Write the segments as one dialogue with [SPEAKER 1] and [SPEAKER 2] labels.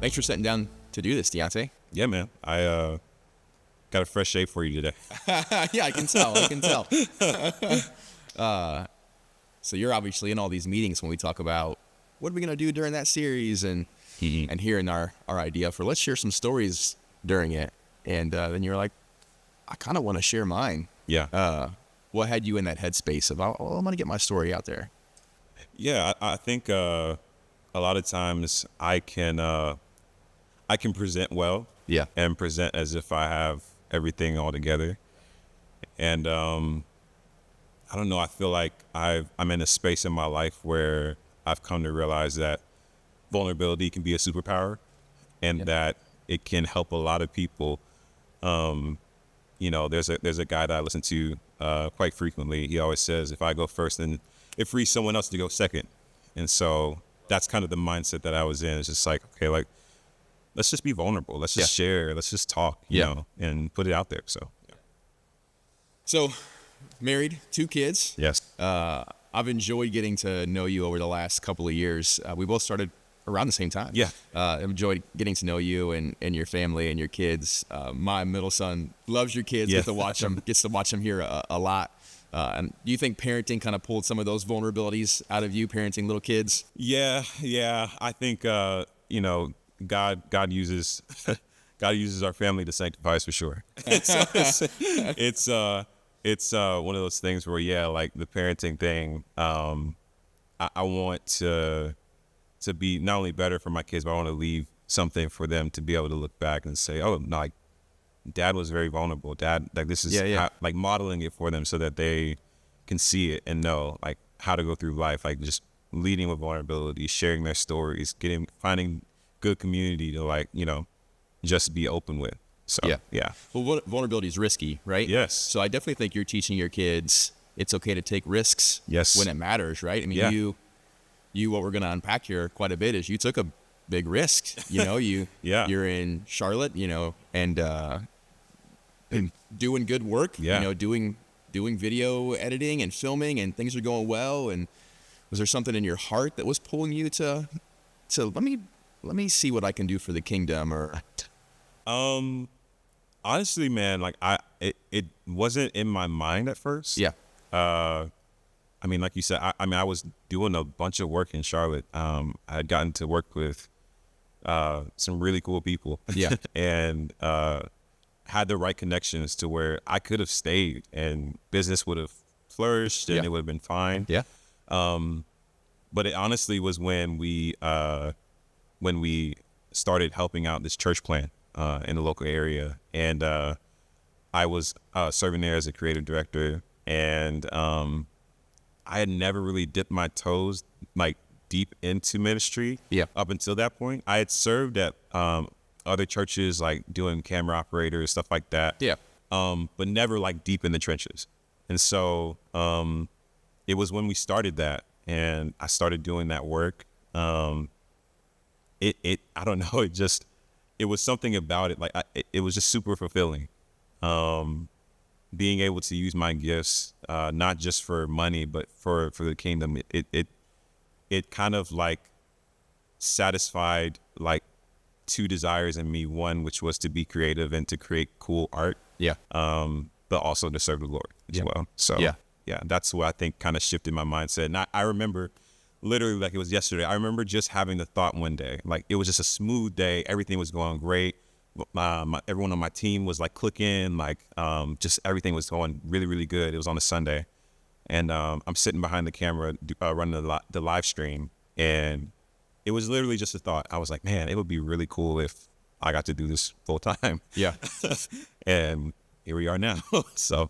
[SPEAKER 1] Thanks for sitting down to do this, Deonte.
[SPEAKER 2] Yeah, man. I got a fresh shave for you today.
[SPEAKER 1] Yeah, I can tell. So you're obviously in all these meetings when we talk about what are we going to do during that series and hearing our idea for let's share some stories during it. And then you're like, I kind of want to share mine.
[SPEAKER 2] Yeah.
[SPEAKER 1] What had you in that headspace of, I'm going to get my story out there?
[SPEAKER 2] Yeah, I think a lot of times I can present well.
[SPEAKER 1] Yeah.
[SPEAKER 2] And present as if I have everything all together. And I don't know, I feel like I'm in a space in my life where I've come to realize that vulnerability can be a superpower and that it can help a lot of people. There's a guy that I listen to quite frequently. He always says, if I go first, then it frees someone else to go second. And so that's kind of the mindset that I was in. It's just like, okay, like, let's just be vulnerable. Let's just share. Let's just talk, you know, and put it out there. So,
[SPEAKER 1] So, married, 2 kids.
[SPEAKER 2] yes.
[SPEAKER 1] I've enjoyed getting to know you over the last couple of years. We both started around the same time.
[SPEAKER 2] Yeah.
[SPEAKER 1] I've enjoyed getting to know you and your family and your kids. My middle son loves your kids, gets to watch them here a lot. And do you think parenting kind of pulled some of those vulnerabilities out of you, parenting little kids?
[SPEAKER 2] Yeah. I think, God uses our family to sanctify us for sure. It's one of those things where, like the parenting thing, I want to be not only better for my kids, but I want to leave something for them to be able to look back and say, oh, no, like Dad was very vulnerable. Dad, like this is how, like modeling it for them so that they can see it and know like how to go through life, like just leading with vulnerability, sharing their stories, finding good community to like, just be open with. So, yeah.
[SPEAKER 1] Well, vulnerability is risky, right?
[SPEAKER 2] Yes.
[SPEAKER 1] So I definitely think you're teaching your kids it's okay to take risks when it matters, right? I mean, you what we're going to unpack here quite a bit is you took a big risk, you're in Charlotte, and doing good work, doing video editing and filming, and things are going well. And was there something in your heart that was pulling you to let me see what I can do for the kingdom? Or
[SPEAKER 2] honestly, man, like it wasn't in my mind at first. I mean, like you said, I was doing a bunch of work in Charlotte. I had gotten to work with some really cool people. And had the right connections to where I could have stayed and business would have flourished and it would have been fine. But it honestly was when we started helping out this church plant in the local area, and I was serving there as a creative director, and I had never really dipped my toes like deep into ministry up until that point. I had served at other churches, like doing camera operators, stuff like that. But never like deep in the trenches. And so it was when we started that and I started doing that work. I don't know, it was something about it. Like it was just super fulfilling. Being able to use my gifts, not just for money, but for the kingdom. It kind of like satisfied like 2 desires in me. One, which was to be creative and to create cool art. But also to serve the Lord as well. So that's what I think kind of shifted my mindset. And I remember literally like it was yesterday. I remember just having the thought one day, like it was just a smooth day. Everything was going great. Everyone on my team was like clicking, like just everything was going really, really good. It was on a Sunday. And I'm sitting behind the camera running the live stream. And it was literally just a thought. I was like, man, it would be really cool if I got to do this full time. And here we are now. So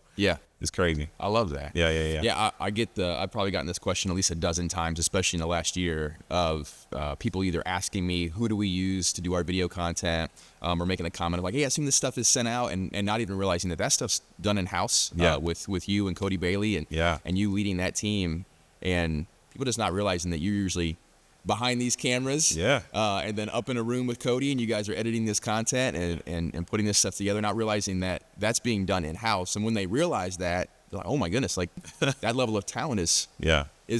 [SPEAKER 2] it's crazy.
[SPEAKER 1] I love that.
[SPEAKER 2] Yeah.
[SPEAKER 1] I've probably gotten this question at least a dozen times, especially in the last year, of people either asking me, who do we use to do our video content, or making a comment of like, hey, I assume this stuff is sent out, and not even realizing that stuff's done in-house with you and Cody Bailey and you leading that team, and people just not realizing that you're usually behind these cameras, and then up in a room with Cody, and you guys are editing this content and putting this stuff together, not realizing that that's being done in-house. And when they realize that, they're like, oh my goodness, like that level of talent is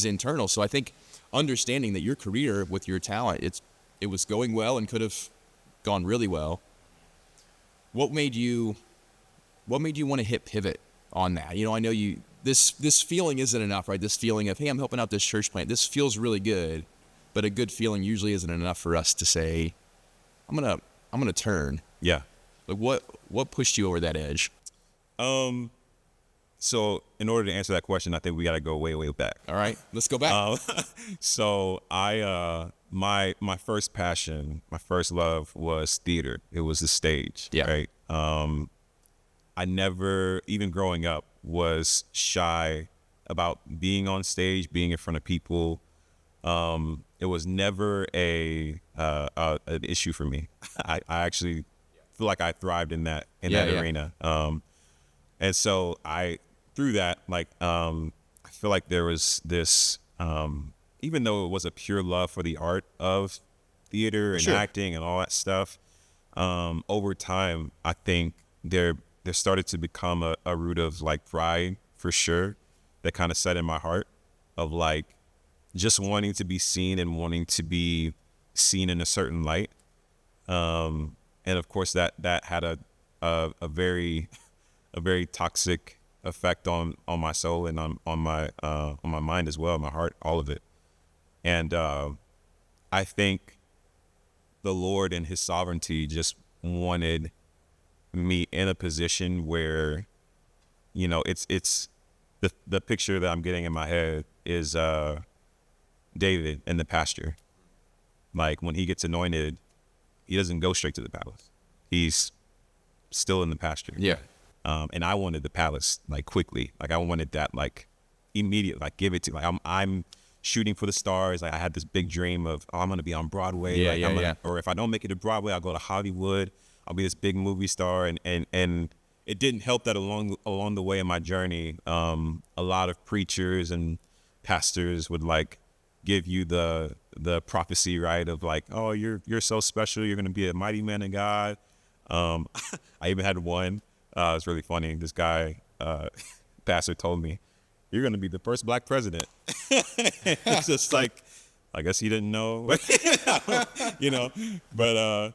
[SPEAKER 1] internal. So I think understanding that your career with your talent, it was going well and could have gone really well. What made you want to hit pivot on that? I know this feeling isn't enough, right? This feeling of, hey, I'm helping out this church plant. This feels really good, but a good feeling usually isn't enough for us to say, I'm gonna turn.
[SPEAKER 2] Yeah.
[SPEAKER 1] Like what pushed you over that edge?
[SPEAKER 2] So in order to answer that question, I think we got to go way, way back.
[SPEAKER 1] All right, let's go back.
[SPEAKER 2] So my first passion, my first love was theater. It was the stage.
[SPEAKER 1] Yeah.
[SPEAKER 2] Right. I never, even growing up, was shy about being on stage, being in front of people. It was never an issue for me. I actually feel like I thrived in that arena. And so through that, I feel like there was this, even though it was a pure love for the art of theater and
[SPEAKER 1] Sure.
[SPEAKER 2] acting and all that stuff, over time, I think there started to become a root of like pride, for sure, that kind of set in my heart of like just wanting to be seen and wanting to be seen in a certain light. And of course that had a very toxic effect on my soul and on my mind as well, my heart, all of it. And I think the Lord in his sovereignty just wanted me in a position where, it's the picture that I'm getting in my head is David in the pasture. Like when he gets anointed, he doesn't go straight to the palace. He's still in the pasture.
[SPEAKER 1] Yeah.
[SPEAKER 2] And I wanted the palace like quickly. Like I wanted that like immediate, like give it to, like I'm shooting for the stars. Like I had this big dream of, I'm going to be on Broadway.
[SPEAKER 1] Yeah.
[SPEAKER 2] Or if I don't make it to Broadway, I'll go to Hollywood. I'll be this big movie star. And it didn't help that along the way in my journey, a lot of preachers and pastors would like give you the prophecy, right? Of like, oh, you're so special. You're going to be a mighty man of God. I even had one. It's really funny. This guy, pastor, told me, "You're going to be the first black president." It's just like, I guess he didn't know, But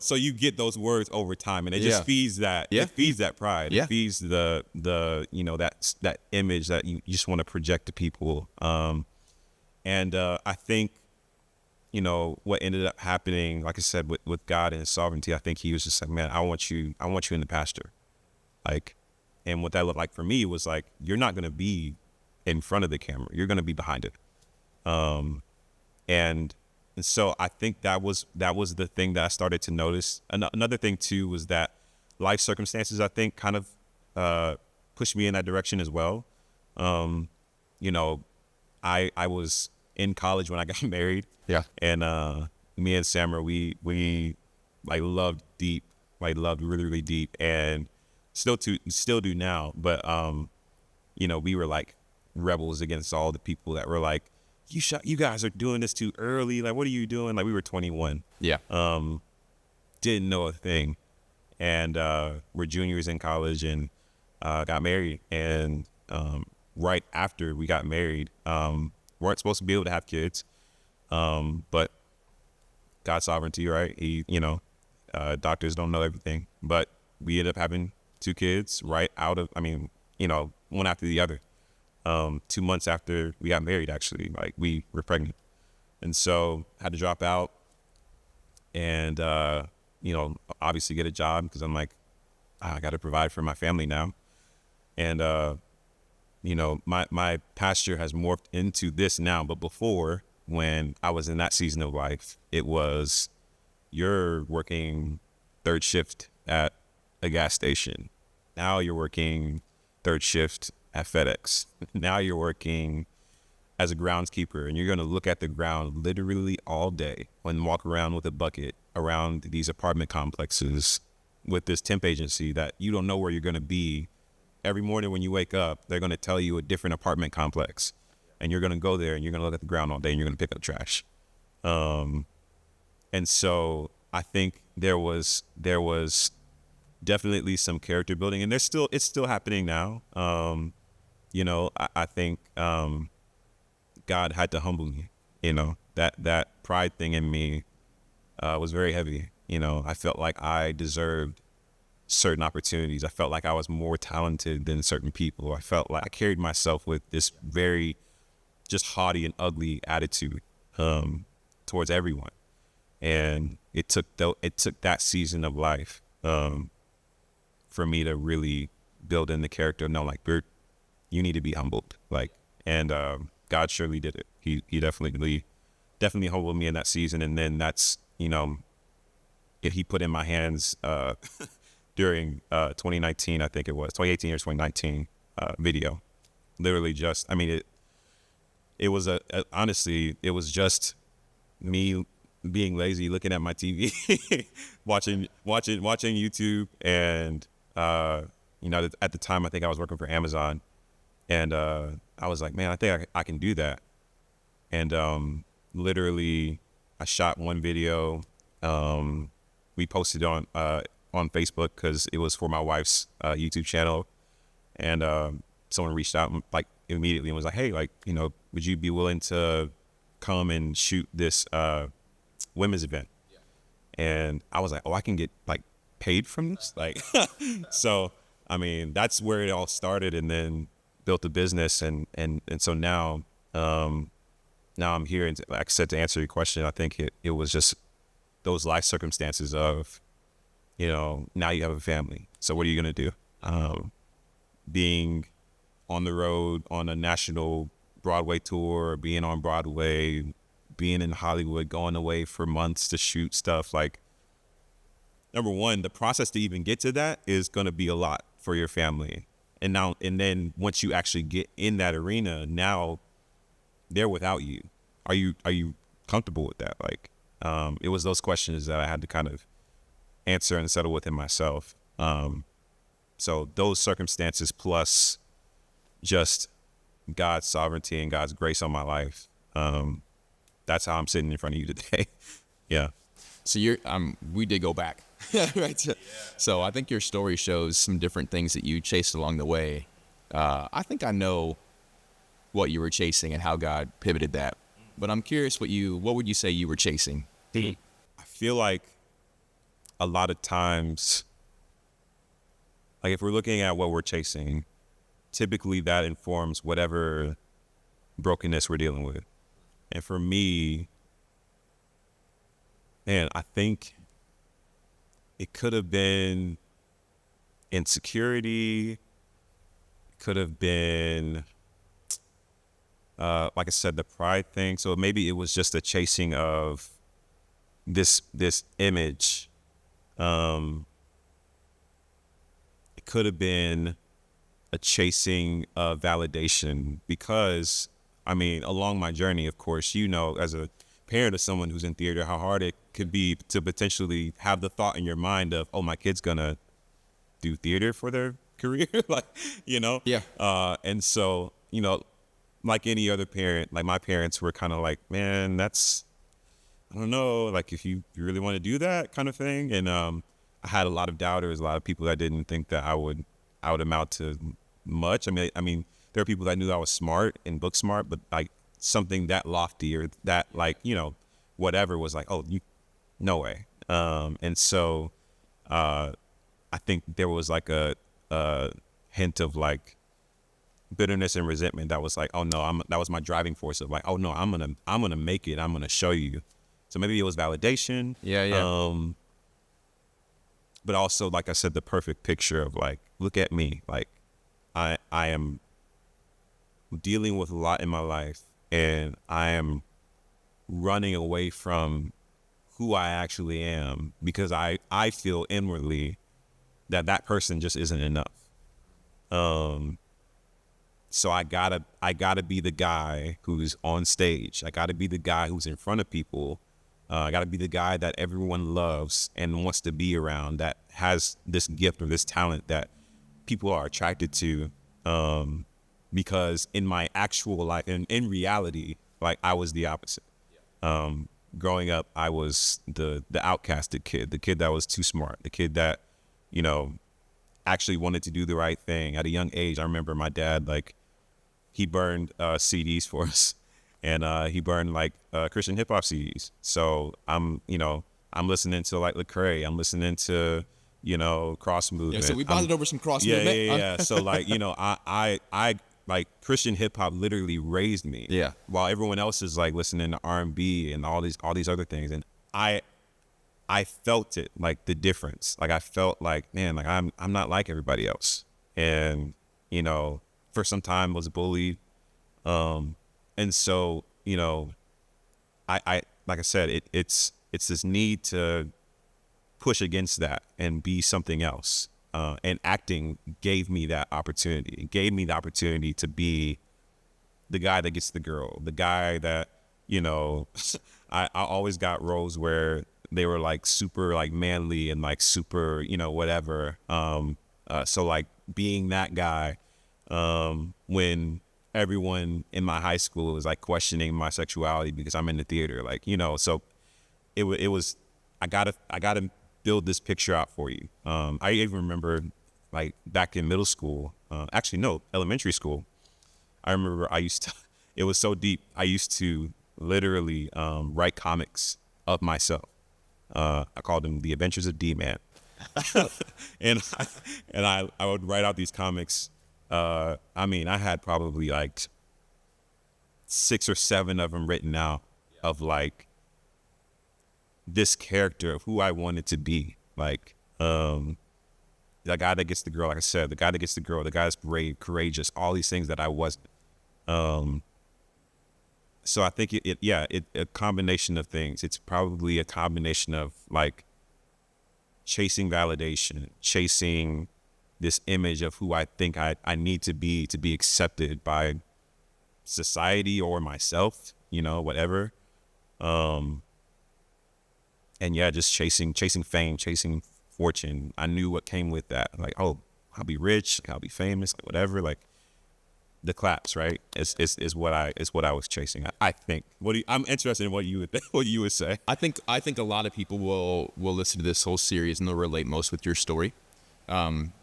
[SPEAKER 2] so you get those words over time, and it just feeds that.
[SPEAKER 1] Yeah.
[SPEAKER 2] It feeds that pride.
[SPEAKER 1] Yeah.
[SPEAKER 2] It feeds the that image that you just want to project to people. And I think, what ended up happening, like I said, with God and his sovereignty, I think he was just like, man, I want you in the pasture. Like, and what that looked like for me was like, you're not going to be in front of the camera. You're going to be behind it. And so I think that was the thing that I started to notice. Another thing too was that life circumstances, I think, kind of pushed me in that direction as well. I was in college when I got married.
[SPEAKER 1] Yeah.
[SPEAKER 2] And me and Samara, we like loved deep, like loved really, really deep, and still do now. But we were like rebels against all the people that were like, you guys are doing this too early. Like, what are you doing? Like, we were 21.
[SPEAKER 1] Yeah.
[SPEAKER 2] Didn't know a thing. And we're juniors in college and got married. And right after we got married, weren't supposed to be able to have kids. But God's sovereignty, right? He, doctors don't know everything, but we ended up having 2 kids right out of, one after the other. 2 months after we got married, actually, like we were pregnant. And so had to drop out and, obviously get a job because I'm like, I got to provide for my family now. And, my pasture has morphed into this now, but before, when I was in that season of life, it was, you're working 3rd shift at a gas station. Now you're working 3rd shift at FedEx. Now you're working as a groundskeeper, and you're going to look at the ground literally all day and walk around with a bucket around these apartment complexes with this temp agency that you don't know where you're going to be. Every morning when you wake up, they're going to tell you a different apartment complex, and you're going to go there and you're going to look at the ground all day and you're going to pick up trash. And so I think there was definitely some character building, and it's still happening now. I think God had to humble me. That pride thing in me was very heavy, You know, I felt like I deserved certain opportunities. I felt like I was more talented than certain people. I felt like I carried myself with this very just haughty and ugly attitude towards everyone. And it took that season of life for me to really build in the character. No, like, you need to be humbled. Like, and God surely did it. He definitely humbled me in that season. And then that's, you know, he put in my hands during 2019, I think it was 2018 or 2019 video. Literally just, I mean, it was honestly, it was just me being lazy, looking at my TV, watching YouTube, and you know, at the time I think I was working for Amazon, and I was like, man, I think I can do that, and literally I shot one video. We posted on Facebook because it was for my wife's YouTube channel, and someone reached out like immediately and was like, hey, like, you know, would you be willing to come and shoot this women's event? And I was like, oh, I can get like paid from this, like. So I mean, that's where it all started, and then built a business, and so now I'm here, and like I said, to answer your question, I think it was just those life circumstances of, you know, now you have a family, so what are you gonna do? Being on the road on a national Broadway tour, being on Broadway, being in Hollywood, going away for months to shoot stuff. Like, number one, the process to even get to that is going to be a lot for your family. And then once you actually get in that arena, now they're without you. Are you comfortable with that? Like, it was those questions that I had to kind of answer and settle within myself. So those circumstances plus just God's sovereignty and God's grace on my life. That's how I'm sitting in front of you today. Yeah.
[SPEAKER 1] So we did go back, right? So I think your story shows some different things that you chased along the way. I think I know what you were chasing and how God pivoted that, but I'm curious what would you say you were chasing?
[SPEAKER 2] I feel like a lot of times, like if we're looking at what we're chasing, typically that informs whatever brokenness we're dealing with. And for me, man, I think it could have been insecurity. It could have been, like I said, the pride thing. So maybe it was just a chasing of this image. It could have been a chasing of validation, because I mean, along my journey, of course, you know, as a parent of someone who's in theater, how hard it could be to potentially have the thought in your mind of, oh, my kid's gonna do theater for their career, like, you know?
[SPEAKER 1] Yeah.
[SPEAKER 2] And so, you know, like any other parent, like my parents were kind of like, man, that's, I don't know, like if you really want to do that kind of thing. And I had a lot of doubters, a lot of people that didn't think that I would amount to much. I mean, there are people that knew I was smart and book smart, but like something that lofty or that, like, you know, whatever was like, oh, no way. And so I think there was like a hint of like bitterness and resentment that was like, oh no, that was my driving force of like, oh no, I'm gonna make it. I'm gonna show you. So maybe it was validation.
[SPEAKER 1] Yeah.
[SPEAKER 2] But also, like I said, the perfect picture of like, look at me. Like I am dealing with a lot in my life, and I am running away from who I actually am because I feel inwardly that person just isn't enough. So I gotta be the guy who's on stage. I gotta be the guy who's in front of people. I gotta be the guy that everyone loves and wants to be around, that has this gift or this talent that people are attracted to. Because in my actual life, and in reality, like I was the opposite. Growing up, I was the outcasted kid, the kid that was too smart, the kid that, you know, actually wanted to do the right thing. At a young age, I remember my dad, like, he burned CDs for us, and he burned like Christian hip hop CDs. So I'm, you know, I'm listening to like Lecrae. I'm listening to, you know, cross movement.
[SPEAKER 1] Yeah, so we bonded over some cross
[SPEAKER 2] Yeah,
[SPEAKER 1] movement.
[SPEAKER 2] yeah, yeah. So like, you know, I like Christian hip hop literally raised me.
[SPEAKER 1] Yeah.
[SPEAKER 2] While everyone else is like listening to R&B and all these other things, and I felt it, like the difference. Like I felt like, man, like I'm not like everybody else. And, you know, for some time was bullied. And so, you know, I like I said, it's this need to push against that and be something else. And acting gave me that opportunity. It gave me the opportunity to be the guy that gets the girl, the guy that, you know, I always got roles where they were like super like manly and like super, you know, whatever. So like being that guy, when everyone in my high school was like questioning my sexuality because I'm in the theater, like, you know, so it was, I gotta build this picture out for you. I even remember like back in middle school, actually no, elementary school. I remember it was so deep. I used to literally write comics of myself. I called them The Adventures of D-Man. and I would write out these comics. I mean, I had probably like 6 or 7 of them written out of like this character of who I wanted to be. Like, the guy that gets the girl, like I said, the guy that gets the girl, the guy that's brave, courageous, all these things that I wasn't. So I think it a combination of things. It's probably a combination of like chasing validation, chasing this image of who I think I need to be accepted by society or myself, you know, whatever. And yeah, just chasing fame, chasing fortune. I knew what came with that. Like, oh, I'll be rich, I'll be famous, like whatever. Like the claps, right? Is what I was chasing. I think. I'm interested in what you would say.
[SPEAKER 1] I think a lot of people will listen to this whole series and they'll relate most with your story,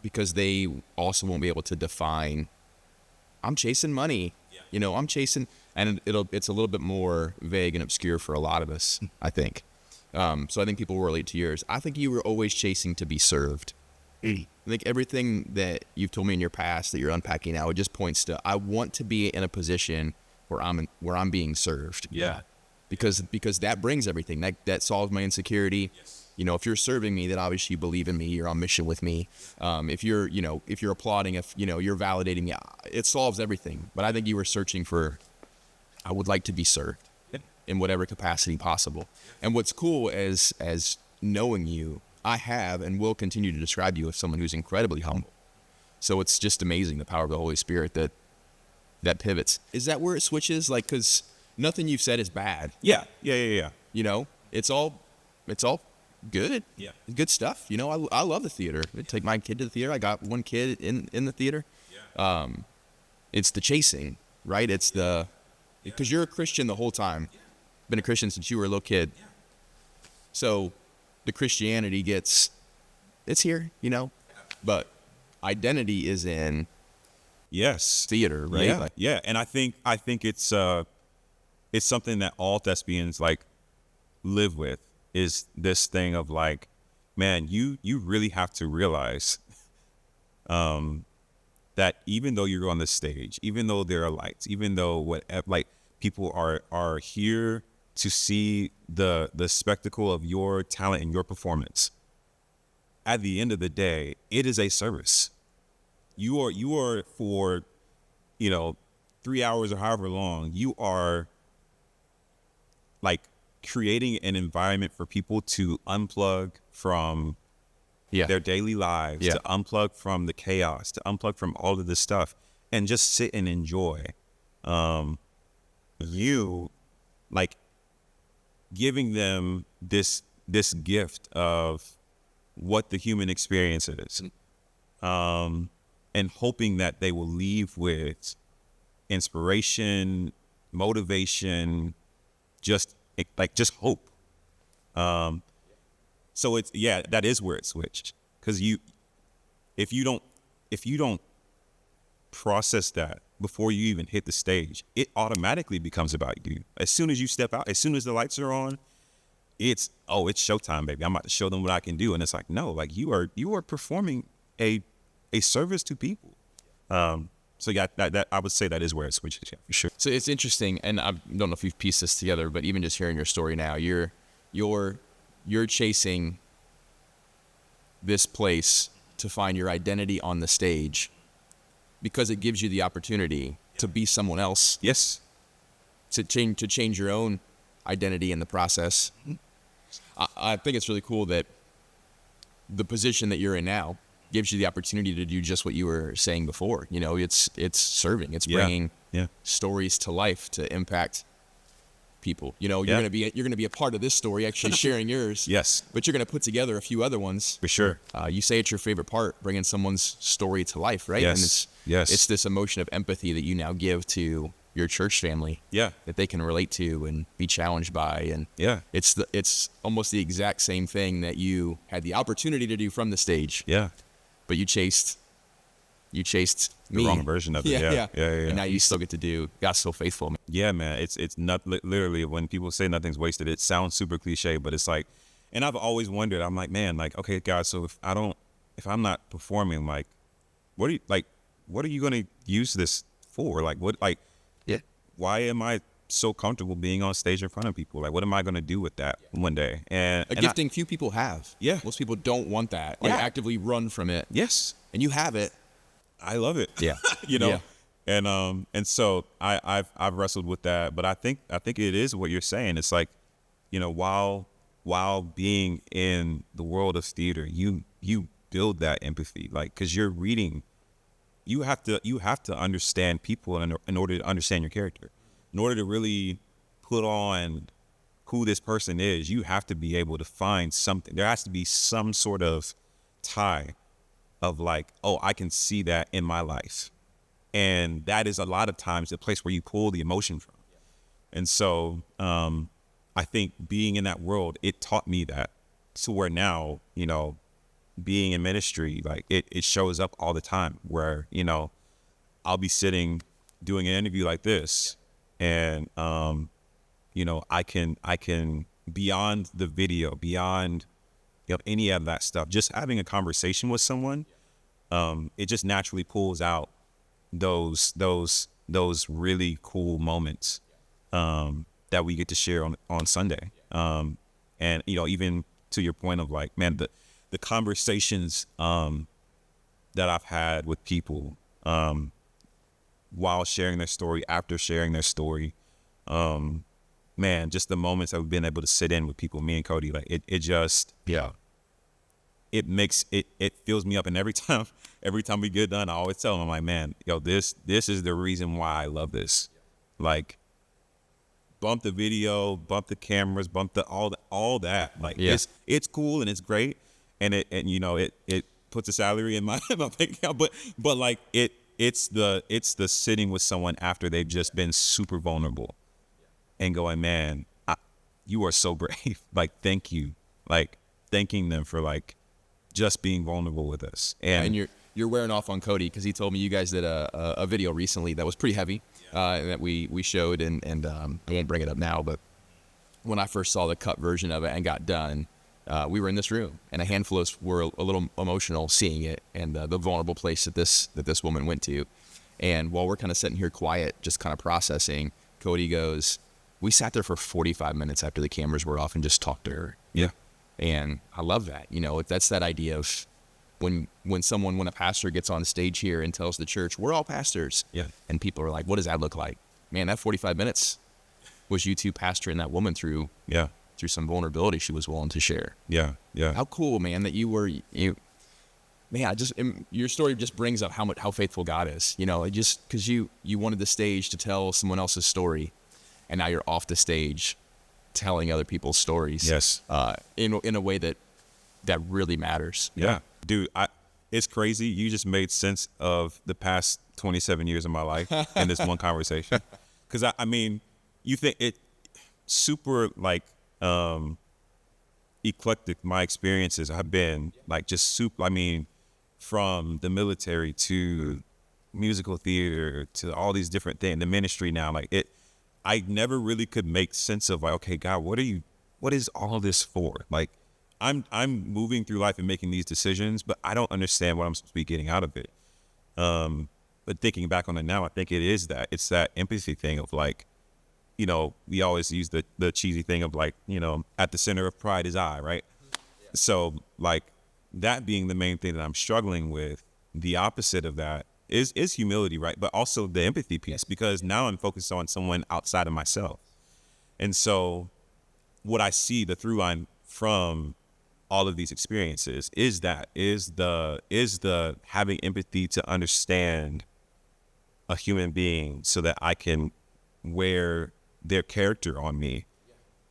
[SPEAKER 1] because they also won't be able to define. I'm chasing money, you know. I'm chasing, and it's a little bit more vague and obscure for a lot of us, I think. So I think people will relate to yours. I think you were always chasing to be served. I think everything that you've told me in your past that you're unpacking now, it just points to I want to be in a position where I'm being served.
[SPEAKER 2] Yeah.
[SPEAKER 1] Because that brings everything. That solves my insecurity.
[SPEAKER 2] Yes.
[SPEAKER 1] You know, if you're serving me, then obviously you believe in me. You're on mission with me. If you're applauding, if you know you're validating me, it solves everything. But I think you were searching for, I would like to be served in whatever capacity possible. And what's cool as knowing you, I have and will continue to describe you as someone who's incredibly humble. So it's just amazing the power of the Holy Spirit that pivots. Is that where it switches? Like, because nothing you've said is bad.
[SPEAKER 2] Yeah.
[SPEAKER 1] You know, it's all good.
[SPEAKER 2] Yeah.
[SPEAKER 1] Good stuff. You know, I love the theater. I'd take my kid to the theater. I got one kid in the theater.
[SPEAKER 2] Yeah.
[SPEAKER 1] It's the chasing, right? It's because you're a Christian the whole time. Been a Christian since you were a little kid.
[SPEAKER 2] Yeah.
[SPEAKER 1] So the Christianity it's here, you know, but identity is in theater, right?
[SPEAKER 2] Yeah,
[SPEAKER 1] Like,
[SPEAKER 2] yeah. And I think it's something that all thespians like live with, is this thing of like, man, you really have to realize that even though you're on the stage, even though there are lights, even though whatever, like people are here to see the spectacle of your talent and your performance. At the end of the day, it is a service. You are for, you know, 3 hours or however long, you are like creating an environment for people to unplug from their daily lives, to unplug from the chaos, to unplug from all of this stuff and just sit and enjoy. You like giving them this gift of what the human experience is, and hoping that they will leave with inspiration, motivation, just hope. So it's, that is where it switched, because if you don't process that before you even hit the stage, it automatically becomes about you. As soon as you step out, as soon as the lights are on, it's showtime, baby. I'm about to show them what I can do. And it's like, no, like you are performing a service to people. So yeah, that I would say that is where it switches, yeah, for sure.
[SPEAKER 1] So it's interesting, and I don't know if you've pieced this together, but even just hearing your story now, you're chasing this place to find your identity on the stage because it gives you the opportunity to be someone else.
[SPEAKER 2] Yes.
[SPEAKER 1] To change your own identity in the process. I think it's really cool that the position that you're in now gives you the opportunity to do just what you were saying before. You know, it's serving, it's bringing stories to life to impact people. You know, you're gonna be a part of this story, actually sharing yours.
[SPEAKER 2] Yes.
[SPEAKER 1] But you're gonna put together a few other ones.
[SPEAKER 2] For sure.
[SPEAKER 1] You say it's your favorite part, bringing someone's story to life, right?
[SPEAKER 2] Yes.
[SPEAKER 1] And it's this emotion of empathy that you now give to your church family.
[SPEAKER 2] Yeah.
[SPEAKER 1] That they can relate to and be challenged by. And it's almost the exact same thing that you had the opportunity to do from the stage.
[SPEAKER 2] Yeah.
[SPEAKER 1] But you chased me.
[SPEAKER 2] The wrong version of it. Yeah.
[SPEAKER 1] And now you still get to do God's so faithful, man.
[SPEAKER 2] Yeah, man. It's not literally when people say nothing's wasted, it sounds super cliche, but it's like, and I've always wondered, I'm like, man, like, okay, God, so if I'm not performing, like, what are you going to use this for? Like, why am I so comfortable being on stage in front of people? Like, what am I going to do with that one day? And
[SPEAKER 1] gifting few people have.
[SPEAKER 2] Yeah.
[SPEAKER 1] Most people don't want that. Like, actively run from it.
[SPEAKER 2] Yes.
[SPEAKER 1] And you have it.
[SPEAKER 2] I love it.
[SPEAKER 1] Yeah.
[SPEAKER 2] You know? Yeah. And so I've wrestled with that, but I think it is what you're saying. It's like, you know, while being in the world of theater, you build that empathy, like, cause you're reading, you have to understand people in order to understand your character. In order to really put on who this person is, you have to be able to find something. There has to be some sort of tie of like, oh, I can see that in my life. And that is a lot of times the place where you pull the emotion from. And so I think being in that world, it taught me that, to where now, you know, being in ministry, like it shows up all the time where, you know, I'll be sitting doing an interview like this, and you know, I can beyond the video, beyond, you know, any of that stuff, just having a conversation with someone, it just naturally pulls out those really cool moments that we get to share on Sunday. And you know, even to your point of like, man, the conversations that I've had with people while sharing their story, after sharing their story, man, just the moments I've been able to sit in with people, me and Cody, like it just, it makes it fills me up. And every time we get done, I always tell them, I'm like, man, yo, this is the reason why I love this. Like, bump the video, bump the cameras, bump all that. Like, it's cool and it's great. And you know, it puts a salary in my bank account, but like it's the sitting with someone after they've just been super vulnerable and going, man, you are so brave. Like, thank you. Like, thanking them for like just being vulnerable with us.
[SPEAKER 1] And you're wearing off on Cody, because he told me you guys did a video recently that was pretty heavy, that we showed, and I won't bring it up now, but when I first saw the cut version of it and got done, we were in this room, and a handful of us were a little emotional seeing it, and the vulnerable place that this woman went to. And while we're kind of sitting here quiet, just kind of processing, Cody goes, we sat there for 45 minutes after the cameras were off and just talked to her.
[SPEAKER 2] Yeah.
[SPEAKER 1] And I love that. You know, that's that idea of when a pastor gets on stage here and tells the church, we're all pastors.
[SPEAKER 2] Yeah.
[SPEAKER 1] And people are like, what does that look like? Man, that 45 minutes was you two pastoring that woman through some vulnerability she was willing to share.
[SPEAKER 2] Yeah.
[SPEAKER 1] How cool, man, that your story just brings up how faithful God is. You know, just because you wanted the stage to tell someone else's story, and now you're off the stage telling other people's stories.
[SPEAKER 2] Yes.
[SPEAKER 1] In a way that really matters.
[SPEAKER 2] Yeah. Dude, it's crazy. You just made sense of the past 27 years of my life in this one conversation. Because I mean, you think it super like eclectic. My experiences have been like just super. I mean, from the military to musical theater to all these different things, the ministry now, like it. I never really could make sense of like, okay, God, what are you what is all this for? Like, I'm moving through life and making these decisions, but I don't understand what I'm supposed to be getting out of it. But thinking back on it now, I think it's that empathy thing of like, you know, we always use the cheesy thing of like, you know, at the center of pride is I, right? So like that being the main thing that I'm struggling with, the opposite of that is humility, right? But also the empathy piece, because now I'm focused on someone outside of myself. And so what I see, the through line from all of these experiences is the having empathy to understand a human being so that I can wear their character on me,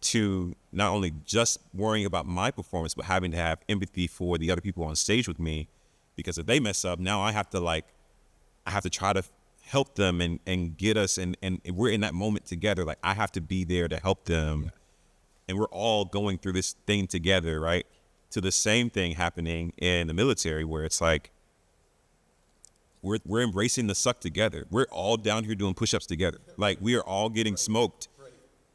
[SPEAKER 2] to not only just worrying about my performance, but having to have empathy for the other people on stage with me, because if they mess up, now I have to try to help them and get us, and we're in that moment together. Like I have to be there to help them, and we're all going through this thing together, right? To the same thing happening in the military, where it's like we're embracing the suck together. We're all down here doing push-ups together. Like we are all getting smoked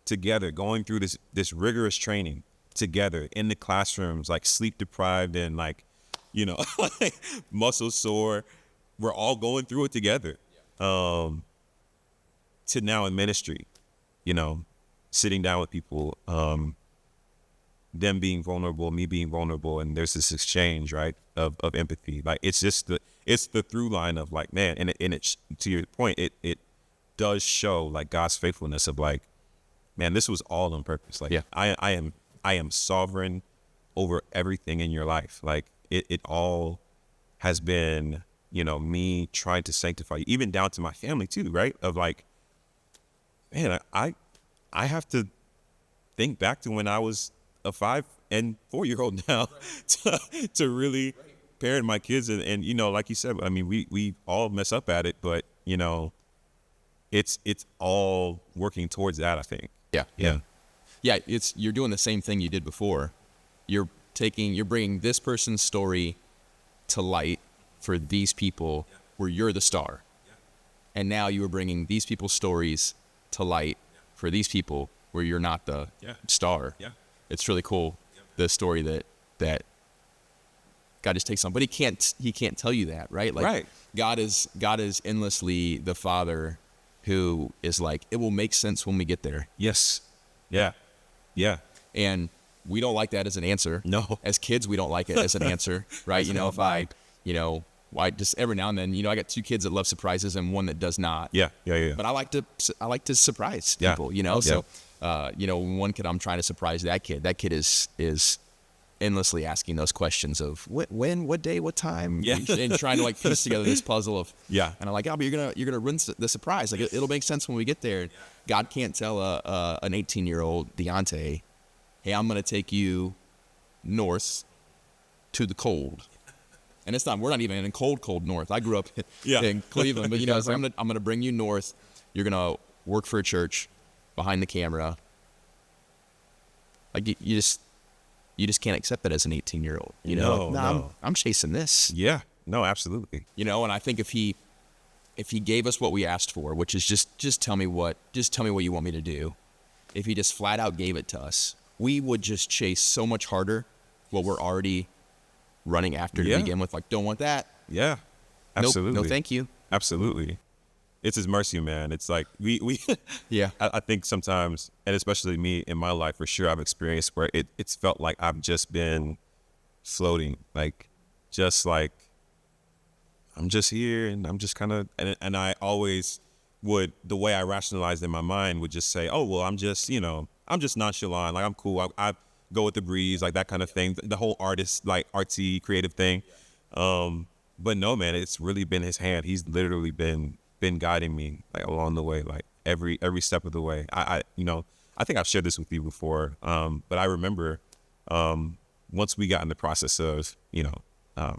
[SPEAKER 2] together, going through this rigorous training together in the classrooms, like sleep deprived and like, you know, like muscle sore. We're all going through it together. To now in ministry, you know, sitting down with people, them being vulnerable, me being vulnerable, and there's this exchange, right, of empathy. Like it's the through line of like, man, and it to your point, it does show like God's faithfulness of like, man, this was all on purpose. Like I am sovereign over everything in your life. Like it all has been, you know, me trying to sanctify you, even down to my family too, right? Of like, man, I have to think back to when I was a 5 and 4-year-old now to really parent my kids. And, you know, like you said, I mean, we all mess up at it, but, you know, it's all working towards that, I think.
[SPEAKER 1] Yeah. You're doing the same thing you did before. You're bringing this person's story to light for these people where you're the star. And now you are bringing these people's stories to light for these people where you're not the star. It's really cool, the story that God just takes on, but he can't tell you that, right? Like God is endlessly the Father who is like, it will make sense when we get there.
[SPEAKER 2] Yes. Yeah.
[SPEAKER 1] And we don't like that as an answer.
[SPEAKER 2] No.
[SPEAKER 1] As kids, we don't like it as an answer, right? You know, if I just every now and then, you know, I got 2 kids that love surprises and one that does not.
[SPEAKER 2] Yeah.
[SPEAKER 1] But I like to surprise people, you know? So, you know, one kid, I'm trying to surprise that kid. That kid is endlessly asking those questions of when, what day, what time, and trying to like piece together this puzzle of, and I'm like, but you're gonna ruin the surprise. Like it'll make sense when we get there. God can't tell an 18-year-old Deonte, hey, I'm gonna take you north to the cold. And we're not even in cold north. I grew up in Cleveland, but you know, it's like, I'm gonna bring you north. You're gonna work for a church behind the camera. Like you just can't accept that as an 18-year-old. You know,
[SPEAKER 2] no.
[SPEAKER 1] I'm chasing this.
[SPEAKER 2] Yeah, no, absolutely.
[SPEAKER 1] You know, and I think if he gave us what we asked for, which is just tell me what you want me to do. If he just flat out gave it to us, we would just chase so much harder what we're already running after to begin with. Like, don't want that.
[SPEAKER 2] Yeah, absolutely.
[SPEAKER 1] Nope, no, thank you.
[SPEAKER 2] Absolutely. It's his mercy, man. It's like we I think sometimes, and especially me in my life for sure, I've experienced where it's felt like I've just been floating, like just like I'm just here and I'm just kind of, and I always would, the way I rationalized in my mind would just say, oh, well, I'm just nonchalant. Like I'm cool. I go with the breeze, like that kind of thing. The whole artist, like artsy, creative thing. But no, man, it's really been his hand. He's literally been guiding me like along the way, like every step of the way. I think I've shared this with you before. But I remember once we got in the process of,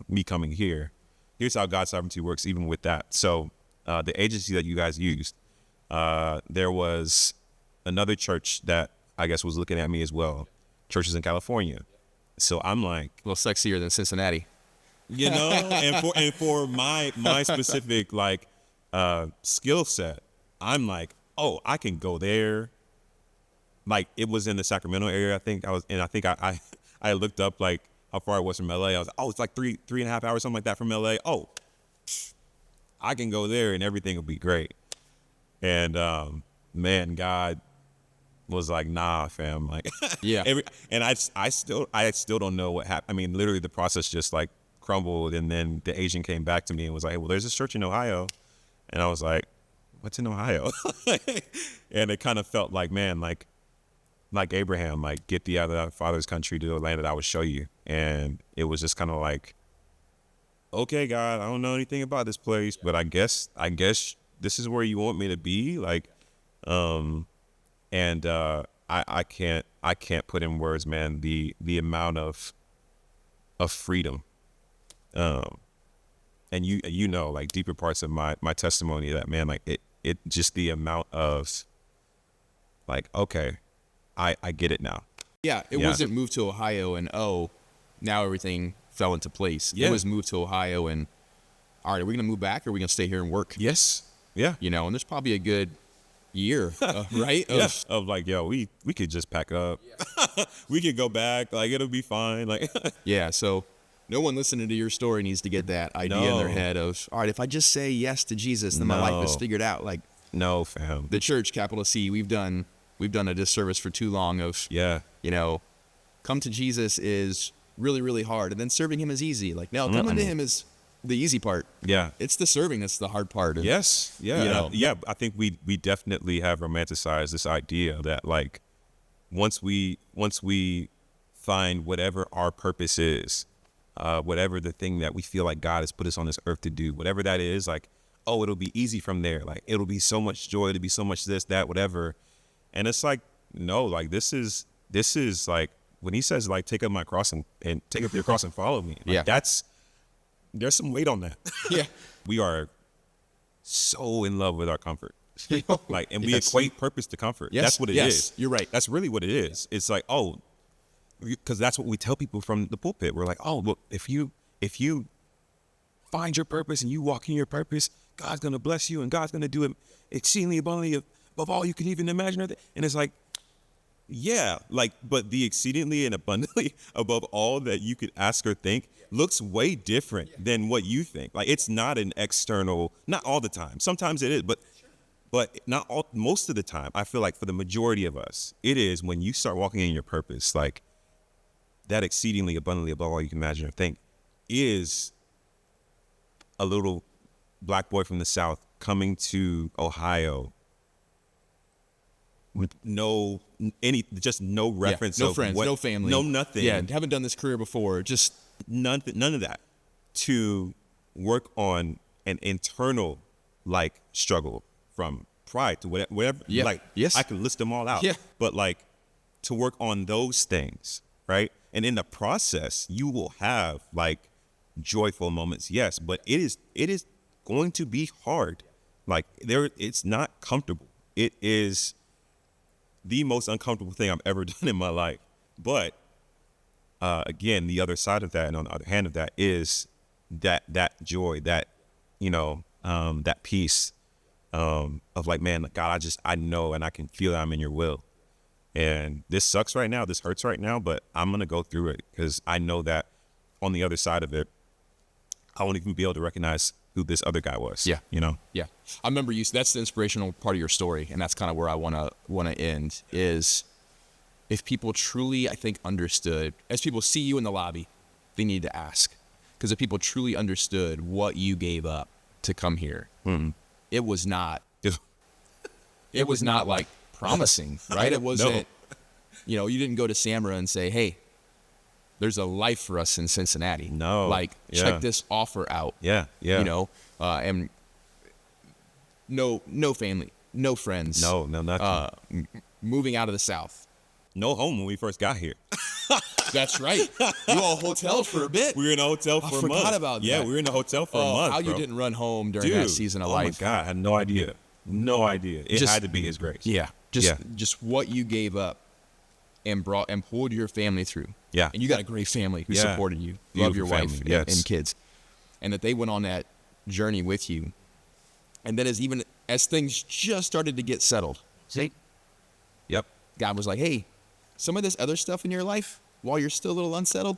[SPEAKER 2] me coming here, here's how God's sovereignty works, even with that. So the agency that you guys used, there was another church that I guess was looking at me as well. Churches in California. So I'm like,
[SPEAKER 1] a little sexier than Cincinnati,
[SPEAKER 2] and for my specific skill set, I'm like, oh, I can go there, like it was in the Sacramento area. I think I looked up like how far it was from LA. I was, oh, it's like 3.5 hours, something like that from LA. Oh, I can go there and everything will be great. And man, God was like, nah, fam. Like,
[SPEAKER 1] Yeah.
[SPEAKER 2] and I still don't know what happened. I mean, literally the process just like crumbled, and then the agent came back to me and was like, hey, well, there's this church in Ohio, and I was like, what's in Ohio? And it kind of felt like, man, like Abraham, like get thee out of thy father's country to the land that I would show you. And it was just kind of like, okay, God, I don't know anything about this place, but I guess this is where you want me to be. Like, and I can't put in words, man, the amount of freedom. And you know, like deeper parts of my testimony, that, man, like it just the amount of like, okay, I get it now.
[SPEAKER 1] Yeah, it wasn't moved to Ohio and, oh, now everything fell into place.
[SPEAKER 2] Yeah.
[SPEAKER 1] It was moved to Ohio and, all right, are we going to move back or are we going to stay here and work?
[SPEAKER 2] Yes. Yeah.
[SPEAKER 1] You know, and there's probably a good year, right?
[SPEAKER 2] Yeah. Of like, yo, we could just pack up. Yeah. We could go back. Like, it'll be fine. Like,
[SPEAKER 1] yeah. So no one listening to your story needs to get that idea in their head of, all right, if I just say yes to Jesus, then my life is figured out. Like,
[SPEAKER 2] no, fam.
[SPEAKER 1] The church, capital C, we've done a disservice for too long of, you know, come to Jesus is really, really hard, and then serving him is easy. Like, no, coming to him is the easy part. Yeah. It's the serving that's the hard part. And,
[SPEAKER 2] yes. Yeah.
[SPEAKER 1] You know,
[SPEAKER 2] yeah. I think we definitely have romanticized this idea that, like, once we find whatever our purpose is, whatever the thing that we feel like God has put us on this earth to do, whatever that is, like, oh, it'll be easy from there. Like, it'll be so much joy, it'll be so much this, that, whatever. And it's like, no, like, this is like, when he says, like, take up my cross and take up your cross and follow me. Like, there's some weight on that. Yeah. We are so in love with our comfort. Like, and we equate purpose to comfort.
[SPEAKER 1] Yes.
[SPEAKER 2] That's what it is.
[SPEAKER 1] You're right.
[SPEAKER 2] That's really what it is. It's like, oh, because that's what we tell people from the pulpit. We're like, oh, look, if you find your purpose and you walk in your purpose, God's going to bless you and God's going to do it exceedingly abundantly above all you can even imagine. And it's like, yeah, like, but the exceedingly and abundantly above all that you could ask or think looks way different than what you think. Like, it's not an external, not all the time. Sometimes it is, but not all, most of the time. I feel like for the majority of us, it is when you start walking in your purpose, like, that exceedingly abundantly above all you can imagine or think is a little black boy from the South coming to Ohio with no reference,
[SPEAKER 1] no
[SPEAKER 2] of
[SPEAKER 1] friends, no family,
[SPEAKER 2] no nothing.
[SPEAKER 1] Yeah, haven't done this career before. Just
[SPEAKER 2] none of that, to work on an internal, like, struggle from pride to whatever.
[SPEAKER 1] Yeah.
[SPEAKER 2] Like,
[SPEAKER 1] yes,
[SPEAKER 2] I can list them all out.
[SPEAKER 1] Yeah.
[SPEAKER 2] But, like, to work on those things, right? And in the process, you will have, like, joyful moments, yes, but it is going to be hard. Like, it's not comfortable. It is the most uncomfortable thing I've ever done in my life. But again, the other side of that, and on the other hand of that, is that joy, that, you know, that peace of, like, man, God, I know and I can feel that I'm in your will. And this sucks right now, this hurts right now, but I'm going to go through it because I know that on the other side of it, I won't even be able to recognize who this other guy was. Yeah. You know?
[SPEAKER 1] Yeah. I remember that's the inspirational part of your story. And that's kind of where I want to end, is if people truly, I think, understood, as people see you in the lobby, they need to ask. Because if people truly understood what you gave up to come here, it was not, like promising, right? It wasn't, you know, you didn't go to Samra and say, hey, there's a life for us in Cincinnati.
[SPEAKER 2] No.
[SPEAKER 1] Like, check this offer out.
[SPEAKER 2] Yeah.
[SPEAKER 1] You know, and no family, no friends.
[SPEAKER 2] No, nothing.
[SPEAKER 1] Moving out of the South.
[SPEAKER 2] No home when we first got here.
[SPEAKER 1] That's right. You all hoteled for a bit.
[SPEAKER 2] We were in a hotel for a month.
[SPEAKER 1] I forgot about that.
[SPEAKER 2] Yeah, we were in a hotel for a month,
[SPEAKER 1] how
[SPEAKER 2] bro.
[SPEAKER 1] you didn't run home during that season of life.
[SPEAKER 2] Oh, my God. I had no idea. No idea. It had to be his grace.
[SPEAKER 1] Yeah. Just what you gave up and pulled your family through.
[SPEAKER 2] Yeah.
[SPEAKER 1] And you got a great family who supported you.
[SPEAKER 2] Beautiful
[SPEAKER 1] love your
[SPEAKER 2] family.
[SPEAKER 1] wife and kids. And that they went on that journey with you. And then as things just started to get settled.
[SPEAKER 2] See? Yep.
[SPEAKER 1] God was like, hey, some of this other stuff in your life, while you're still a little unsettled,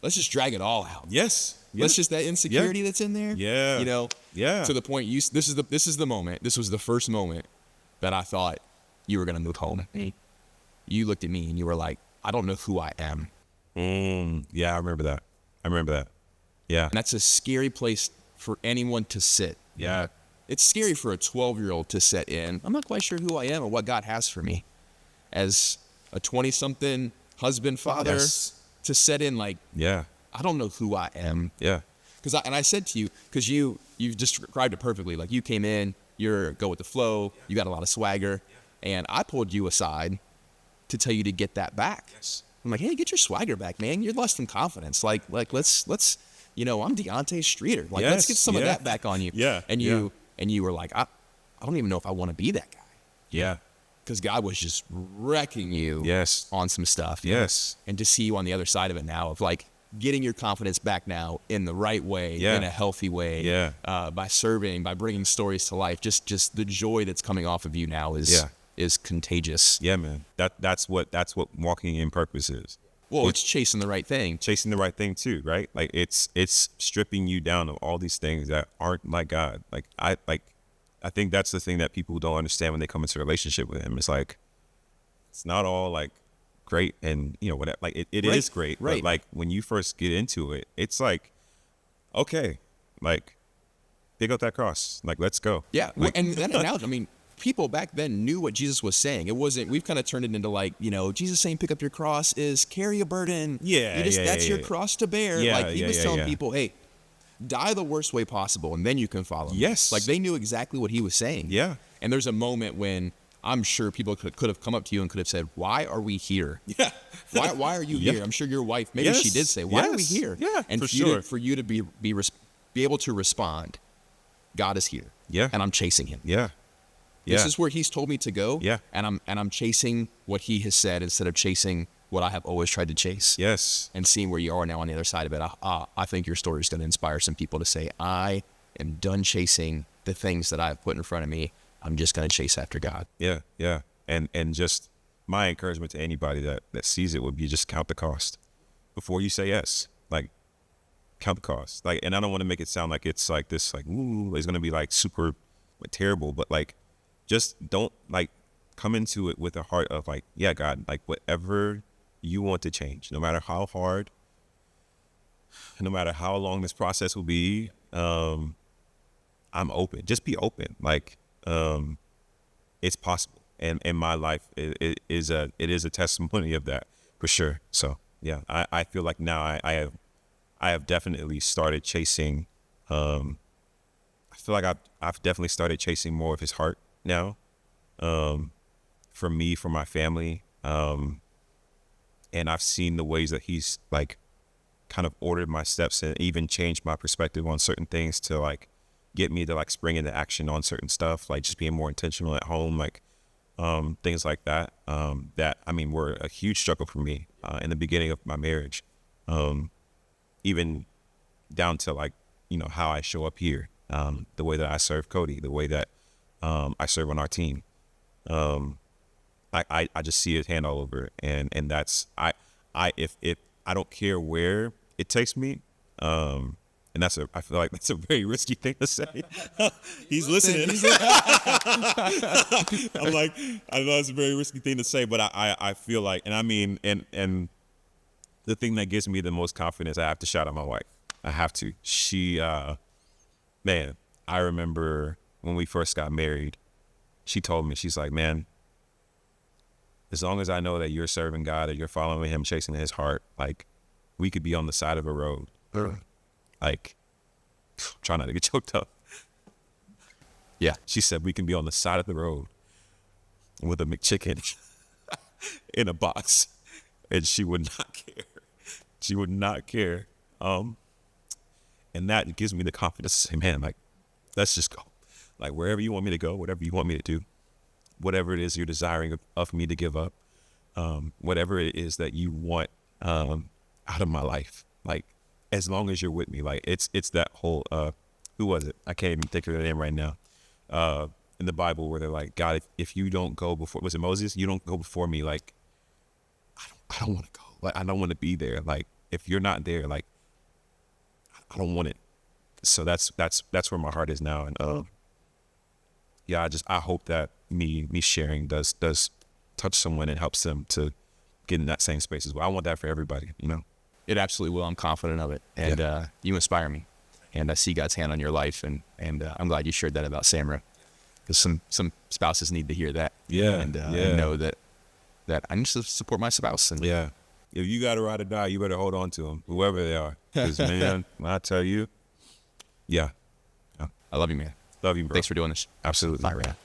[SPEAKER 1] let's just drag it all out.
[SPEAKER 2] Yes.
[SPEAKER 1] Let's just that insecurity that's in there.
[SPEAKER 2] Yeah.
[SPEAKER 1] You know.
[SPEAKER 2] Yeah.
[SPEAKER 1] To the point this is the moment. This was the first moment that I thought you were gonna move home. You looked at me and you were like, I don't know who I am.
[SPEAKER 2] Yeah, I remember that. Yeah.
[SPEAKER 1] And that's a scary place for anyone to sit.
[SPEAKER 2] Yeah.
[SPEAKER 1] It's scary for a 12-year-old to sit in. I'm not quite sure who I am or what God has for me. As a 20-something husband, father,
[SPEAKER 2] Yes.
[SPEAKER 1] to set in like,
[SPEAKER 2] Yeah.
[SPEAKER 1] I don't know who I am.
[SPEAKER 2] Yeah.
[SPEAKER 1] And I said to you, because you've described it perfectly. Like, you came in, you're go with the flow, you got a lot of swagger, and I pulled you aside to tell you to get that back.
[SPEAKER 2] Yes.
[SPEAKER 1] I'm like, hey, get your swagger back, man. You're lost some confidence. Like let's I'm Deonte Streeter. Like, let's get some of that back on you.
[SPEAKER 2] Yeah.
[SPEAKER 1] And you were like, I don't even know if I want to be that guy.
[SPEAKER 2] Yeah.
[SPEAKER 1] Because God was just wrecking you.
[SPEAKER 2] Yes.
[SPEAKER 1] On some stuff.
[SPEAKER 2] Yes.
[SPEAKER 1] And to see you on the other side of it now, of like getting your confidence back now in the right way, in a healthy way.
[SPEAKER 2] Yeah.
[SPEAKER 1] By serving, by bringing stories to life. Just the joy that's coming off of you now is contagious.
[SPEAKER 2] Yeah, man. That's what walking in purpose is.
[SPEAKER 1] Well, it's chasing the right thing.
[SPEAKER 2] Chasing the right thing too, right? Like, it's stripping you down of all these things that aren't like God. I think that's the thing that people don't understand when they come into a relationship with him. It's like, it's not all like great and whatever. Like, it
[SPEAKER 1] Right,
[SPEAKER 2] is great,
[SPEAKER 1] right.
[SPEAKER 2] but like when you first get into it, it's like, okay, like, pick up that cross, like, let's go.
[SPEAKER 1] Yeah,
[SPEAKER 2] Like,
[SPEAKER 1] and that analogy, I mean, people back then knew what Jesus was saying. It wasn't, we've kind of turned it into like, Jesus saying pick up your cross is carry a burden.
[SPEAKER 2] Yeah,
[SPEAKER 1] That's
[SPEAKER 2] yeah,
[SPEAKER 1] your cross to bear.
[SPEAKER 2] Yeah,
[SPEAKER 1] like, he was
[SPEAKER 2] yeah,
[SPEAKER 1] telling
[SPEAKER 2] yeah.
[SPEAKER 1] people, hey, die the worst way possible, and then you can follow me.
[SPEAKER 2] Yes.
[SPEAKER 1] Like, they knew exactly what he was saying.
[SPEAKER 2] Yeah.
[SPEAKER 1] And there's a moment when I'm sure people could have come up to you and could have said, why are we here?
[SPEAKER 2] Yeah.
[SPEAKER 1] Why are you here? I'm sure your wife, maybe she did say, why are we
[SPEAKER 2] Yes.
[SPEAKER 1] here?
[SPEAKER 2] Yeah,
[SPEAKER 1] And for you to be able to respond, God is here.
[SPEAKER 2] Yeah.
[SPEAKER 1] And I'm chasing him.
[SPEAKER 2] Yeah. Yeah.
[SPEAKER 1] This is where he's told me to go.
[SPEAKER 2] Yeah.
[SPEAKER 1] And I'm chasing what he has said instead of chasing what I have always tried to chase.
[SPEAKER 2] Yes.
[SPEAKER 1] And seeing where you are now on the other side of it, I think your story is going to inspire some people to say, I am done chasing the things that I've put in front of me. I'm just going to chase after God.
[SPEAKER 2] Yeah. Yeah. And just my encouragement to anybody that sees it would be just count the cost before you say yes. Like, count the cost. Like, and I don't want to make it sound like it's like this, like, ooh, it's going to be like super terrible, but like, just don't like come into it with a heart of like, yeah, God, like whatever you want to change, no matter how hard, no matter how long this process will be, I'm open. Just be open. Like, it's possible. And in my life, it is a testimony of that for sure. So yeah, I feel like now I have definitely started chasing. I feel like I've definitely started chasing more of his heart now, for me, for my family. And I've seen the ways that he's like kind of ordered my steps and even changed my perspective on certain things to like get me to like spring into action on certain stuff, like just being more intentional at home, like things like that, that, I mean, were a huge struggle for me in the beginning of my marriage, even down to like, how I show up here, the way that I serve Cody, the way that I serve on our team. I just see his hand all over it. And that's, if I don't care where it takes me, and I feel like that's a very risky thing to say. He's listening. I'm like, I know it's a very risky thing to say, but I feel like, and I mean, and the thing that gives me the most confidence, I have to shout out my wife. I have to. She, man, I remember when we first got married, she told me, she's like, man, as long as I know that you're serving God, that you're following him, chasing his heart, like, we could be on the side of a road. Like, try not to get choked up.
[SPEAKER 1] Yeah.
[SPEAKER 2] She said we can be on the side of the road with a McChicken in a box, and she would not care. She would not care. And that gives me the confidence to say, man, like, let's just go. Like, wherever you want me to go, whatever you want me to do, whatever it is you're desiring of me to give up, whatever it is that you want out of my life, like, as long as you're with me, like, it's that whole, who was it? I can't even think of her name right now. in the Bible where they're like, God, if you don't go before, was it Moses? You don't go before me. Like, I don't want to go. Like, I don't want to be there. Like, if you're not there, like, I don't want it. So that's where my heart is now. And yeah, I hope that me sharing does touch someone and helps them to get in that same space as well. I want that for everybody, you know.
[SPEAKER 1] It absolutely will. I'm confident of it. And you inspire me. And I see God's hand on your life. And I'm glad you shared that about Samra. Because some spouses need to hear that.
[SPEAKER 2] Yeah.
[SPEAKER 1] And know that I need to support my spouse. And
[SPEAKER 2] yeah. If you got to ride or die, you better hold on to them, whoever they are. Because, man, I tell you, yeah.
[SPEAKER 1] I love you, man.
[SPEAKER 2] Love you, bro.
[SPEAKER 1] Thanks for doing this.
[SPEAKER 2] Absolutely.
[SPEAKER 1] Bye, Rhea.